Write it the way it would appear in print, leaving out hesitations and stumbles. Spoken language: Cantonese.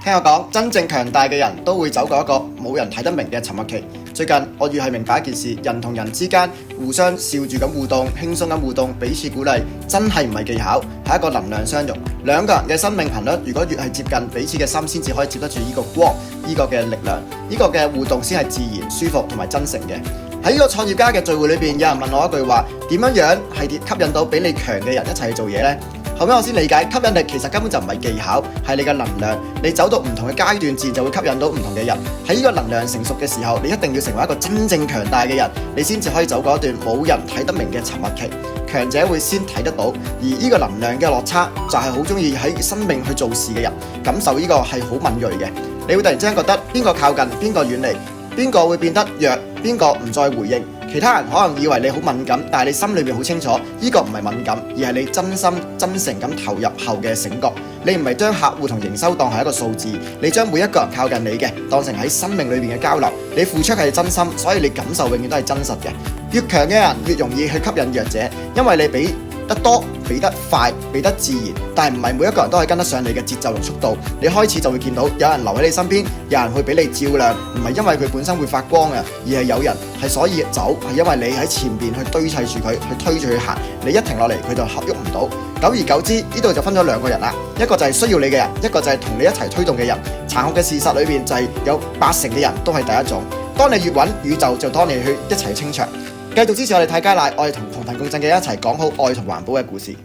聽我講，真正強大嘅人都會走過一個冇人睇得明嘅沉默期。最近我越係明白一件事，人同人之間互相笑住咁互動，輕鬆咁互動，彼此鼓勵，真係唔係技巧，係一個能量相容。兩個人嘅生命頻率如果越係接近，彼此嘅心先至可以接得住呢個光，呢個嘅力量，呢個嘅互動先係自然、舒服同埋真誠嘅。喺呢個創業家嘅聚會裏邊，有人問我一句話：點樣係吸引到比你強嘅人一齊去做嘢呢？後尾我先理解，吸引力其實根本就唔係技巧，係你嘅能量。你走到唔同嘅階段，自然就會吸引到唔同嘅人。喺呢個能量成熟嘅時候，你一定要成為一個真正強大嘅人，你先至可以走過一段冇人睇得明嘅沉默期。強者會先睇得到，而呢個能量嘅落差，就係好中意喺生命去做事嘅人，感受呢個係好敏銳嘅。你會突然之間覺得邊個靠近，邊個遠離，邊個會變得弱，邊個唔再回應。其他人可能以為你好敏感，但係你心裏面好清楚，呢個唔係敏感，而係你真心真誠咁投入後嘅醒覺。你唔係將客戶同營收當係一個數字，你將每一個人靠近你嘅當成喺生命裏面嘅交流。你付出係真心，所以你感受永遠都係真實嘅。越強嘅人越容易去吸引弱者，因為你俾得多，俾得快，俾得自然，但係唔係每一個人都可以跟得上你嘅節奏同速度。你開始就會見到有人留喺你身邊，有人會俾你照亮，唔係因為佢本身會發光啊，而係有人係所以走，係因為你喺前邊去堆砌住佢，去推住佢行。你一停落嚟，佢就喐唔到。久而久之，呢度就分咗兩個人啦，一個就係需要你嘅人，一個就係同你一齊推動嘅人。殘酷嘅事實裏邊就係有80%嘅人都係第一種。當你越穩，宇宙就當你去一齊清場。繼續支持我哋泰加奶，我哋同貧共振嘅一齊講好愛同環保嘅故事。